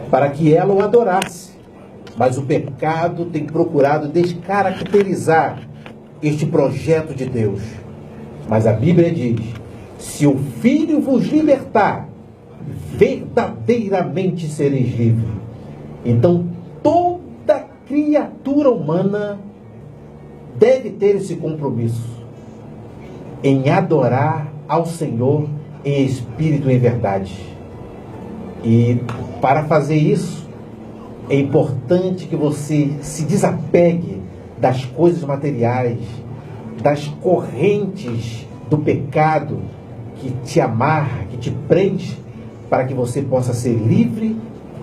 para que ela o adorasse. Mas o pecado tem procurado descaracterizar este projeto de Deus. Mas a Bíblia diz: se o Filho vos libertar, verdadeiramente sereis livres. Então, toda criatura humana deve ter esse compromisso em adorar ao Senhor em espírito e em verdade. E para fazer isso, é importante que você se desapegue das coisas materiais, das correntes do pecado que te amarra, que te prende, para que você possa ser livre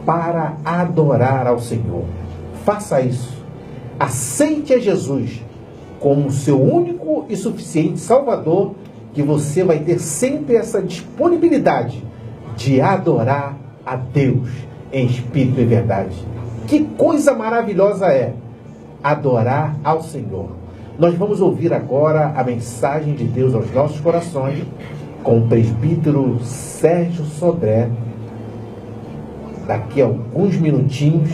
para adorar ao Senhor. Faça isso. Aceite a Jesus como seu único e suficiente Salvador, que você vai ter sempre essa disponibilidade de adorar a Deus em espírito e verdade. Que coisa maravilhosa é adorar ao Senhor. Nós vamos ouvir agora a mensagem de Deus aos nossos corações com o presbítero Sérgio Sodré, daqui a alguns minutinhos,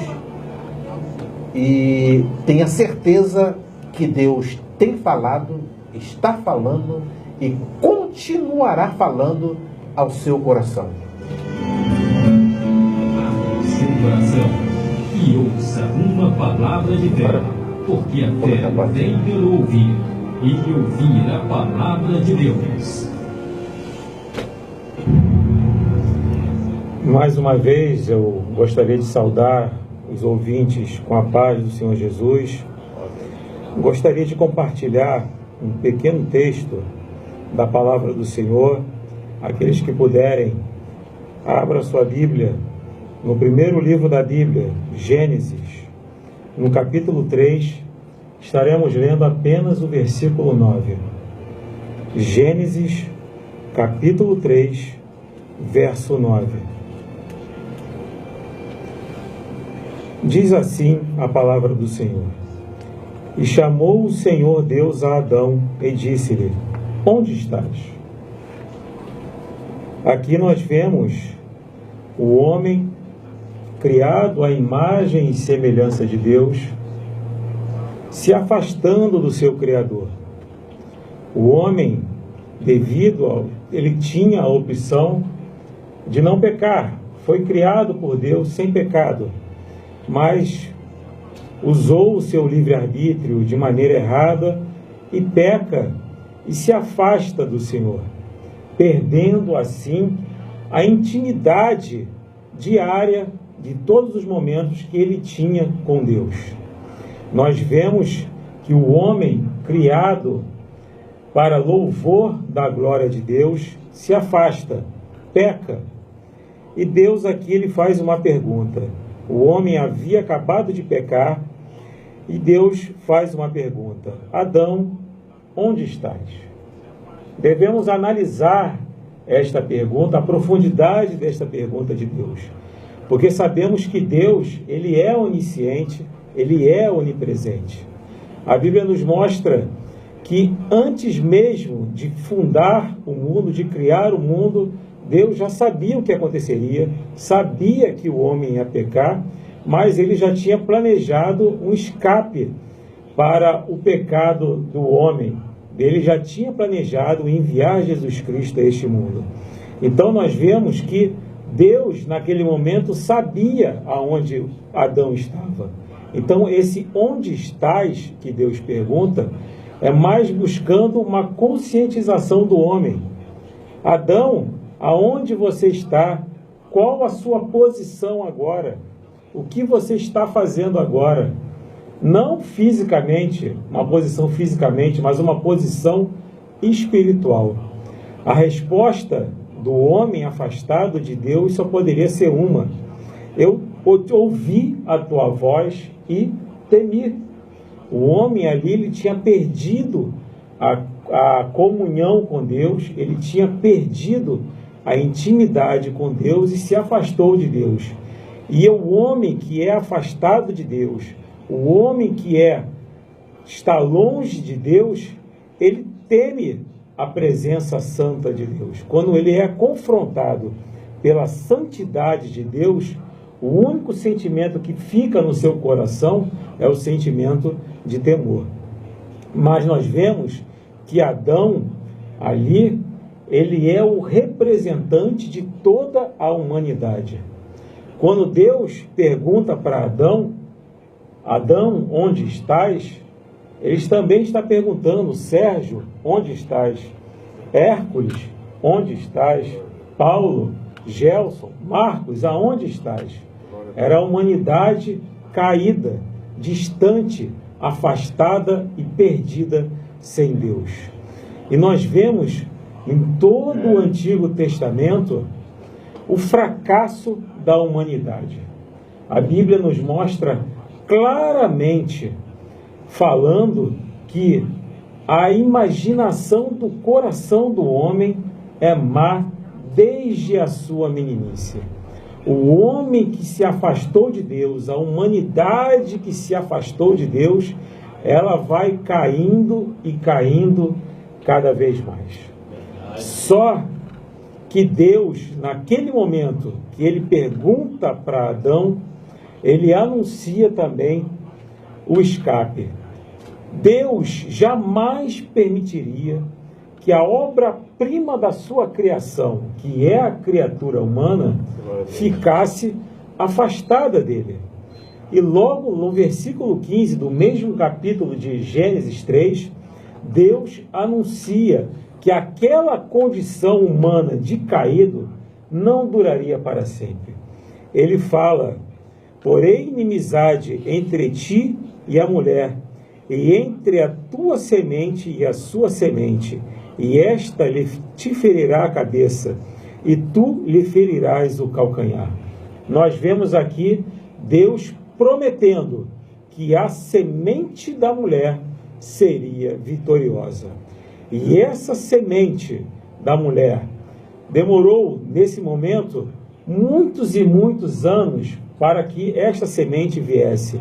e tenha certeza que Deus tem falado, está falando e continuará falando ao seu coração. Abra seu coração e ouça uma palavra de fé, porque a fé vem pelo ouvir, e ouvir a palavra de Deus. Mais uma vez eu gostaria de saudar os ouvintes com a paz do Senhor Jesus. Gostaria de compartilhar um pequeno texto da palavra do Senhor. Aqueles que puderem, abra sua Bíblia no primeiro livro da Bíblia, Gênesis, no capítulo 3, estaremos lendo apenas o versículo 9. Gênesis, capítulo 3, verso 9. Diz assim a palavra do Senhor: E chamou o Senhor Deus a Adão e disse-lhe: Onde estás? Aqui nós vemos o homem criado à imagem e semelhança de Deus se afastando do seu Criador. O homem, ele tinha a opção de não pecar, foi criado por Deus sem pecado, mas usou o seu livre-arbítrio de maneira errada e peca e se afasta do Senhor, perdendo assim a intimidade diária de todos os momentos que ele tinha com Deus. Nós vemos que o homem criado para louvor da glória de Deus se afasta, peca. E Deus aqui ele faz uma pergunta. O homem havia acabado de pecar e Deus faz uma pergunta: Adão, onde estás? Devemos analisar esta pergunta, a profundidade desta pergunta de Deus, porque sabemos que Deus, ele é onisciente, ele é onipresente. A Bíblia nos mostra que antes mesmo de fundar o mundo, de criar o mundo, Deus já sabia o que aconteceria, sabia que o homem ia pecar, mas ele já tinha planejado um escape para o pecado do homem. Ele já tinha planejado enviar Jesus Cristo a este mundo. Então nós vemos que Deus, naquele momento, sabia aonde Adão estava. Então esse onde estás que Deus pergunta é mais buscando uma conscientização do homem. Adão, aonde você está? Qual a sua posição agora? O que você está fazendo agora? Não fisicamente, uma posição fisicamente, mas uma posição espiritual. A resposta do homem afastado de Deus só poderia ser uma: eu ouvi a tua voz e temi. O homem ali, ele tinha perdido a comunhão com Deus, ele tinha perdido a intimidade com Deus e se afastou de Deus. E o homem que é afastado de Deus, o homem que está longe de Deus, ele teme a presença santa de Deus. Quando ele é confrontado pela santidade de Deus, o único sentimento que fica no seu coração é o sentimento de temor. Mas nós vemos que Adão, ali, ele é o representante de toda a humanidade. Quando Deus pergunta para Adão, Adão, onde estás? Ele também está perguntando, Sérgio, onde estás? Hércules, onde estás? Paulo, Gelson, Marcos, aonde estás? Era a humanidade caída, distante, afastada e perdida sem Deus. E nós vemos em todo o Antigo Testamento o fracasso da humanidade. A Bíblia nos mostra claramente, falando que a imaginação do coração do homem é má desde a sua meninice. O homem que se afastou de Deus, a humanidade que se afastou de Deus, ela vai caindo e caindo cada vez mais. Só que Deus, naquele momento que ele pergunta para Adão, ele anuncia também o escape. Deus jamais permitiria que a obra-prima da sua criação, que é a criatura humana, ficasse afastada dele. E logo no versículo 15 do mesmo capítulo de Gênesis 3, Deus anuncia que aquela condição humana de caído não duraria para sempre. Ele fala: porém inimizade entre ti e a mulher, e entre a tua semente e a sua semente, e esta te ferirá a cabeça, e tu lhe ferirás o calcanhar. Nós vemos aqui Deus prometendo que a semente da mulher seria vitoriosa. E essa semente da mulher demorou, nesse momento, muitos e muitos anos para que esta semente viesse.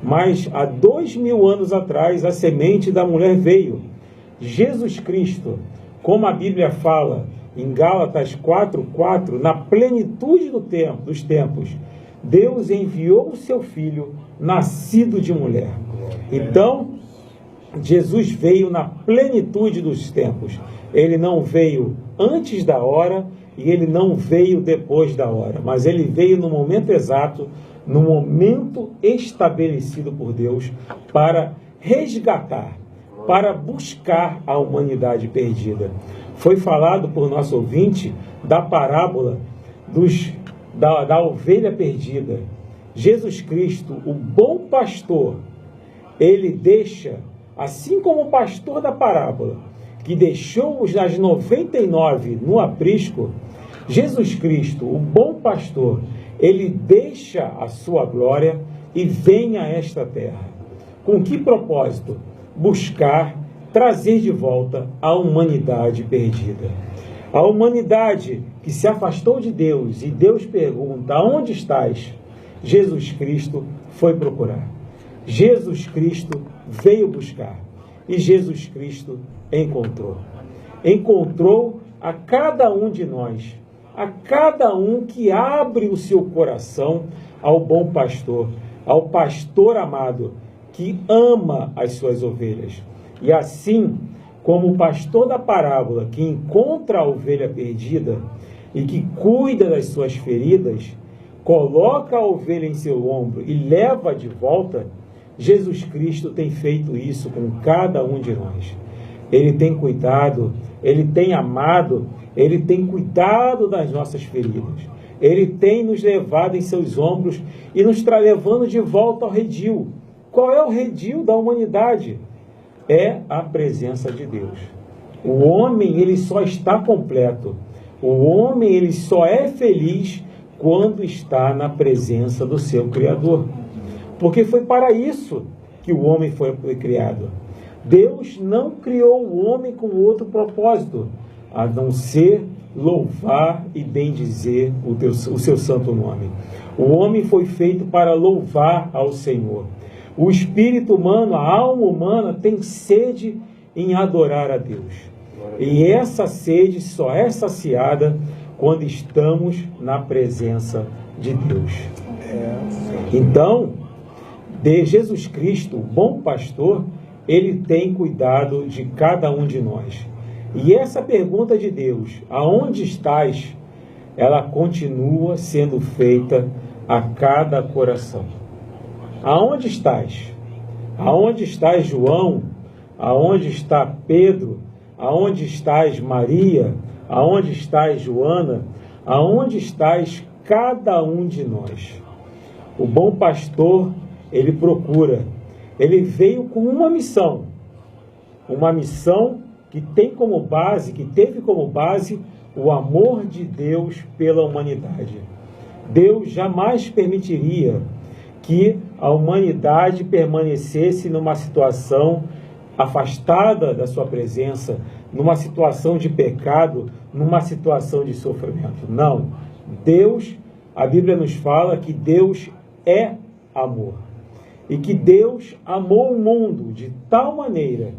Mas há 2000 anos atrás, a semente da mulher veio. Jesus Cristo, como a Bíblia fala em Gálatas 4:4, na plenitude dos tempos, Deus enviou o seu Filho, nascido de mulher. Então, Jesus veio na plenitude dos tempos. Ele não veio antes da hora e ele não veio depois da hora, mas ele veio no momento exato, no momento estabelecido por Deus, para resgatar, para buscar a humanidade perdida. Foi falado por nosso ouvinte da parábola da ovelha perdida. Jesus Cristo, o bom pastor, ele deixa, assim como o pastor da parábola, que deixou as 99 no aprisco, Jesus Cristo, o bom pastor, ele deixa a sua glória e vem a esta terra. Com que propósito? Buscar, trazer de volta a humanidade perdida. A humanidade que se afastou de Deus, e Deus pergunta: aonde estás? Jesus Cristo foi procurar. Jesus Cristo veio buscar. E Jesus Cristo encontrou. Encontrou a cada um de nós, a cada um que abre o seu coração ao bom pastor, ao pastor amado, que ama as suas ovelhas. E assim como o pastor da parábola, que encontra a ovelha perdida e que cuida das suas feridas, coloca a ovelha em seu ombro e leva de volta, Jesus Cristo tem feito isso com cada um de nós. Ele tem cuidado, ele tem amado, ele tem cuidado das nossas feridas. Ele tem nos levado em seus ombros e nos está levando de volta ao redil. Qual é o redil da humanidade? É a presença de Deus. O homem, ele só está completo. O homem, ele só é feliz quando está na presença do seu Criador. Porque foi para isso que o homem foi criado. Deus não criou o homem com outro propósito, a não ser louvar e bendizer o seu santo nome. O homem foi feito para louvar ao Senhor. O espírito humano, a alma humana, tem sede em adorar a Deus. E essa sede só é saciada quando estamos na presença de Deus. Então, de Jesus Cristo, o bom pastor, ele tem cuidado de cada um de nós. E essa pergunta de Deus, aonde estás? Ela continua sendo feita a cada coração. Aonde estás? Aonde estás, João? Aonde está Pedro? Aonde estás, Maria? Aonde estás, Joana? Aonde estás cada um de nós? O bom pastor, ele procura. Ele veio com uma missão que tem como base, que teve como base o amor de Deus pela humanidade. Deus jamais permitiria que a humanidade permanecesse numa situação afastada da sua presença, numa situação de pecado, numa situação de sofrimento. Não. Deus, a Bíblia nos fala que Deus é amor. E que Deus amou o mundo de tal maneira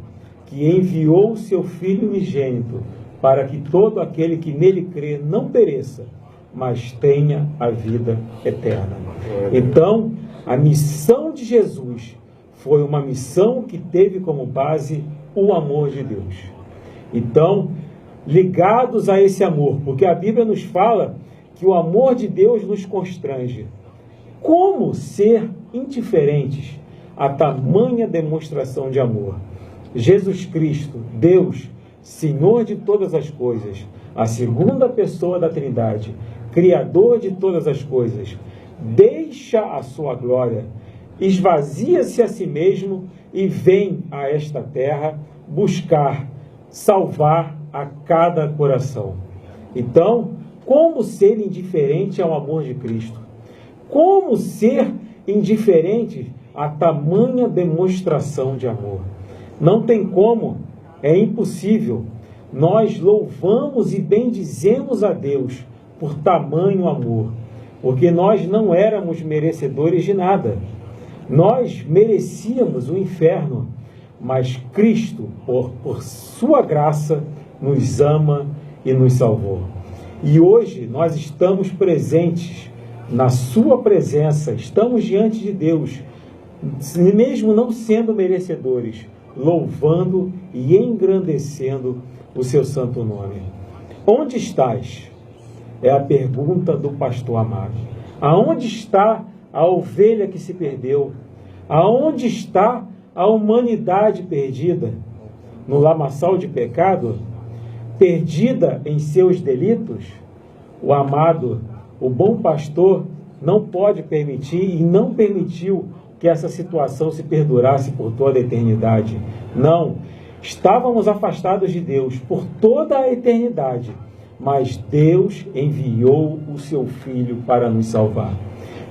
que enviou o seu Filho unigênito para que todo aquele que nele crê não pereça, mas tenha a vida eterna. Então, a missão de Jesus foi uma missão que teve como base o amor de Deus. Então, ligados a esse amor, porque a Bíblia nos fala que o amor de Deus nos constrange. Como ser indiferentes a tamanha demonstração de amor? Jesus Cristo, Deus, Senhor de todas as coisas, a segunda pessoa da Trindade, Criador de todas as coisas, deixa a sua glória, esvazia-se a si mesmo e vem a esta terra buscar, salvar a cada coração. Então, como ser indiferente ao amor de Cristo? Como ser indiferente a tamanha demonstração de amor? Não tem como, é impossível. Nós louvamos e bendizemos a Deus por tamanho amor, porque nós não éramos merecedores de nada. Nós merecíamos o inferno, mas Cristo, por sua graça, nos ama e nos salvou. E hoje nós estamos presentes na sua presença, estamos diante de Deus, mesmo não sendo merecedores, louvando e engrandecendo o seu santo nome. Onde estás? É a pergunta do pastor amado. Aonde está a ovelha que se perdeu? Aonde está a humanidade perdida? No lamaçal de pecado? Perdida em seus delitos? O amado, o bom pastor, não pode permitir e não permitiu que essa situação se perdurasse por toda a eternidade. Não. Estávamos afastados de Deus por toda a eternidade, mas Deus enviou o seu Filho para nos salvar.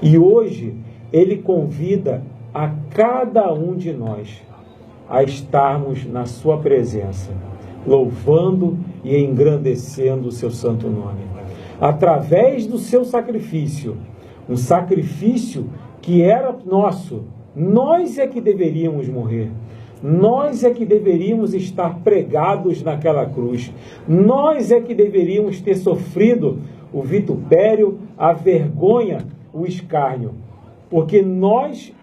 E hoje Ele convida a cada um de nós a estarmos na sua presença, louvando e engrandecendo o seu santo nome. Através do seu sacrifício, um sacrifício que era nosso, nós é que deveríamos morrer. Nós é que deveríamos estar pregados naquela cruz. Nós é que deveríamos ter sofrido o vitupério, a vergonha, o escárnio. Porque nós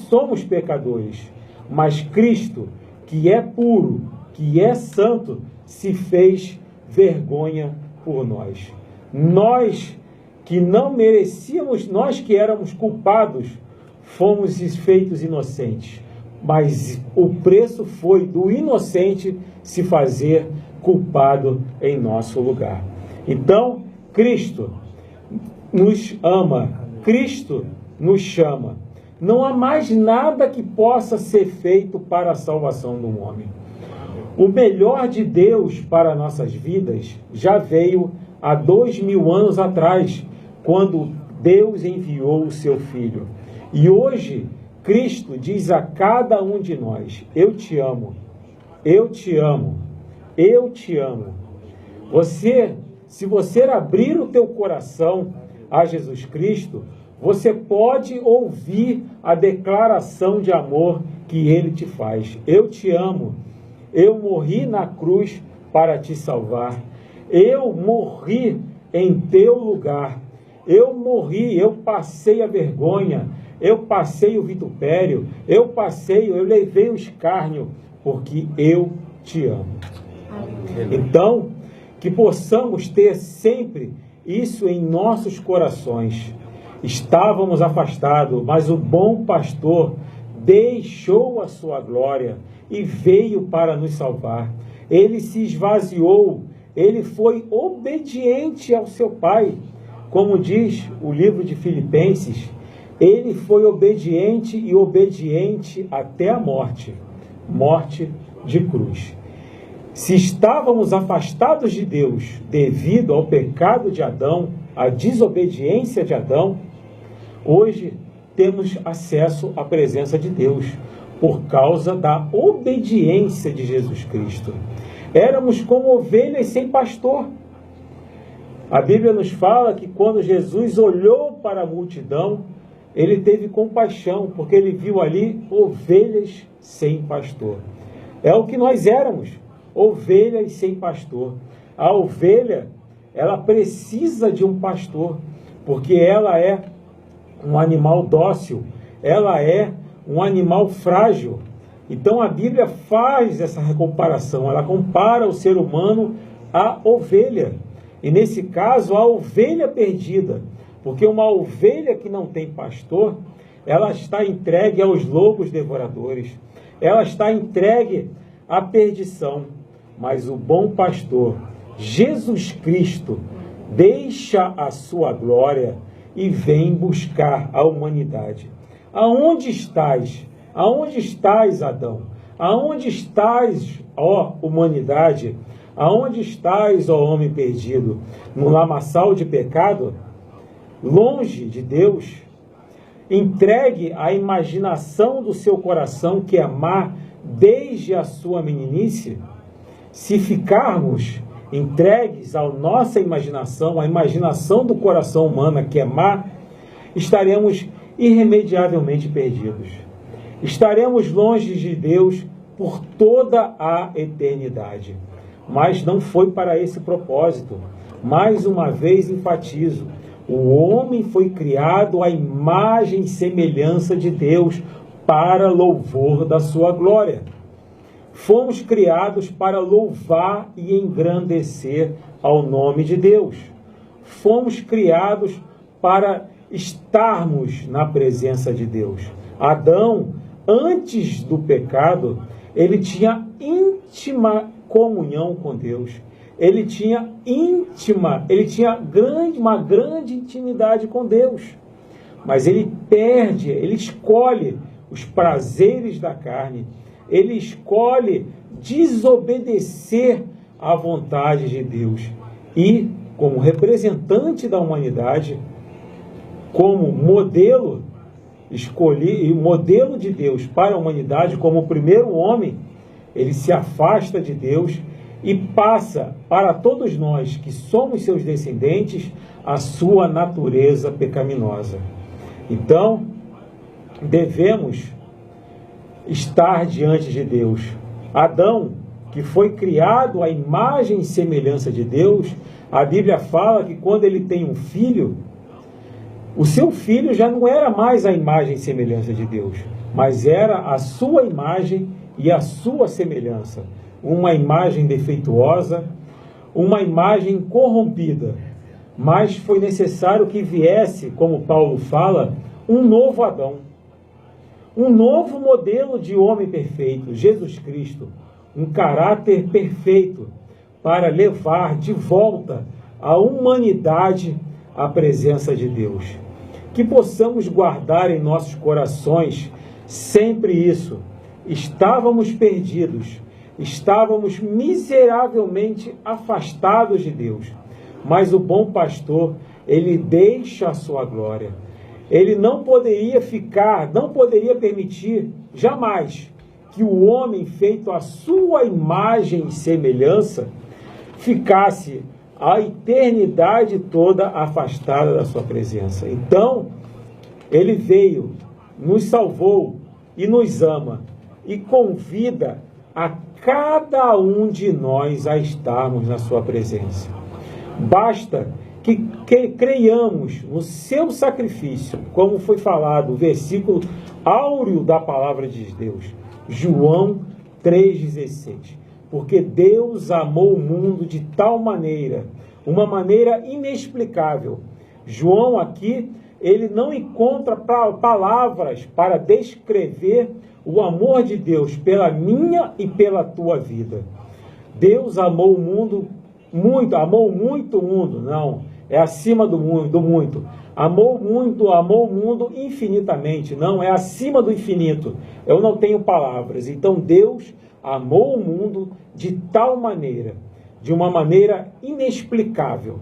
somos pecadores. Mas Cristo, que é puro, que é santo, se fez vergonha por nós. Nós que não merecíamos, nós que éramos culpados, fomos feitos inocentes. Mas o preço foi do inocente se fazer culpado em nosso lugar. Então, Cristo nos ama, Cristo nos chama. Não há mais nada que possa ser feito para a salvação do homem. O melhor de Deus para nossas vidas já veio há 2000 anos atrás, quando Deus enviou o seu Filho. E hoje, Cristo diz a cada um de nós: eu te amo, eu te amo, eu te amo. Se você abrir o teu coração a Jesus Cristo, você pode ouvir a declaração de amor que Ele te faz. Eu te amo, eu morri na cruz para te salvar, eu morri em teu lugar, eu morri, eu passei a vergonha, eu passei o vitupério, eu levei o escárnio, porque eu te amo. Então, que possamos ter sempre isso em nossos corações. Estávamos afastados, mas o bom pastor deixou a sua glória e veio para nos salvar. Ele se esvaziou, ele foi obediente ao seu Pai. Como diz o livro de Filipenses, ele foi obediente e obediente até a morte, morte de cruz. Se estávamos afastados de Deus devido ao pecado de Adão, à desobediência de Adão, hoje temos acesso à presença de Deus por causa da obediência de Jesus Cristo. Éramos como ovelhas sem pastor. A Bíblia nos fala que quando Jesus olhou para a multidão, ele teve compaixão, porque ele viu ali ovelhas sem pastor. É o que nós éramos, ovelhas sem pastor. A ovelha, ela precisa de um pastor, porque ela é um animal dócil, ela é um animal frágil. Então a Bíblia faz essa comparação, ela compara o ser humano à ovelha. E nesse caso, a ovelha perdida, porque uma ovelha que não tem pastor, ela está entregue aos lobos devoradores, ela está entregue à perdição. Mas o bom pastor, Jesus Cristo, deixa a sua glória e vem buscar a humanidade. Aonde estás? Aonde estás, Adão? Aonde estás, ó humanidade? Aonde estás, ó homem perdido? No lamaçal de pecado? Longe de Deus? Entregue à imaginação do seu coração que é má desde a sua meninice? Se ficarmos entregues à nossa imaginação, à imaginação do coração humano que é má, estaremos irremediavelmente perdidos. Estaremos longe de Deus por toda a eternidade. Mas não foi para esse propósito. Mais uma vez enfatizo, o homem foi criado à imagem e semelhança de Deus para louvor da sua glória. Fomos criados para louvar e engrandecer ao nome de Deus. Fomos criados para estarmos na presença de Deus. Adão, antes do pecado, ele tinha íntima comunhão com Deus. Ele tinha uma grande intimidade com Deus. Mas ele perde, ele escolhe os prazeres da carne. Ele escolhe desobedecer à vontade de Deus. E, como representante da humanidade, como modelo, escolhi o modelo de Deus para a humanidade, como o primeiro homem, ele se afasta de Deus e passa para todos nós que somos seus descendentes a sua natureza pecaminosa. Então, devemos estar diante de Deus. Adão, que foi criado à imagem e semelhança de Deus, a Bíblia fala que quando ele tem um filho, o seu filho já não era mais a imagem e semelhança de Deus, mas era a sua imagem e a sua semelhança. Uma imagem defeituosa, uma imagem corrompida. Mas foi necessário que viesse, como Paulo fala, um novo Adão. Um novo modelo de homem perfeito, Jesus Cristo. Um caráter perfeito para levar de volta a humanidade à presença de Deus. Que possamos guardar em nossos corações sempre isso. Estávamos perdidos, estávamos miseravelmente afastados de Deus. Mas o bom pastor, ele deixa a sua glória. Ele não poderia permitir jamais que o homem feito à sua imagem e semelhança ficasse a eternidade toda afastada da sua presença. Então, ele veio, nos salvou e nos ama e convida a cada um de nós a estarmos na sua presença. Basta que creiamos no seu sacrifício, como foi falado, o versículo áureo da palavra de Deus, João 3,16. Porque Deus amou o mundo de tal maneira, uma maneira inexplicável. João aqui, ele não encontra palavras para descrever o amor de Deus pela minha e pela tua vida. Deus amou o mundo muito, amou muito o mundo, não, é acima do muito. Amou o mundo infinitamente, não, é acima do infinito. Eu não tenho palavras. Então Deus amou o mundo de tal maneira, de uma maneira inexplicável,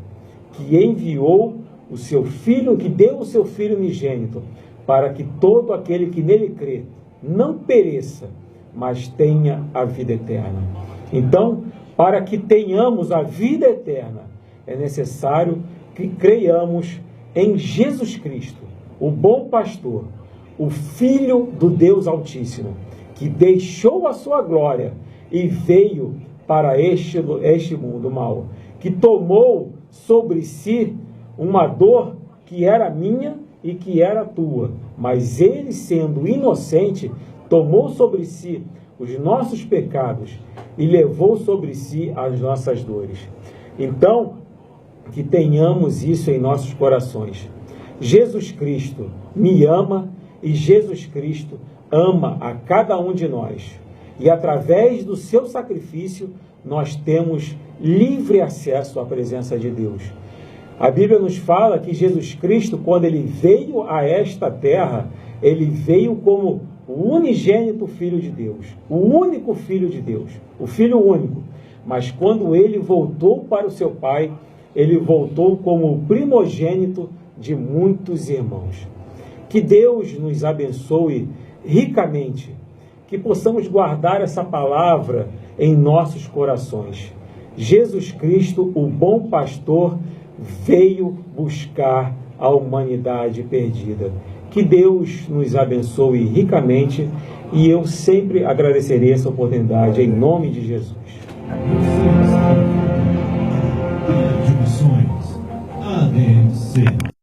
que enviou o seu Filho, que deu o seu Filho unigênito, para que todo aquele que nele crê não pereça, mas tenha a vida eterna. Então, para que tenhamos a vida eterna, é necessário que creiamos em Jesus Cristo, o bom pastor, o Filho do Deus Altíssimo, que deixou a sua glória e veio para este mundo mau, que tomou sobre si uma dor que era minha e que era tua, mas ele, sendo inocente, tomou sobre si os nossos pecados e levou sobre si as nossas dores. Então, que tenhamos isso em nossos corações. Jesus Cristo me ama e Jesus Cristo ama a cada um de nós. E através do seu sacrifício, nós temos livre acesso à presença de Deus. A Bíblia nos fala que Jesus Cristo, quando ele veio a esta terra, ele veio como o unigênito Filho de Deus, o único Filho de Deus, o Filho único. Mas quando ele voltou para o seu Pai, ele voltou como o primogênito de muitos irmãos. Que Deus nos abençoe ricamente, que possamos guardar essa palavra em nossos corações. Jesus Cristo, o bom pastor, veio buscar a humanidade perdida. Que Deus nos abençoe ricamente e eu sempre agradecerei essa oportunidade em nome de Jesus. Sonhos, ADC.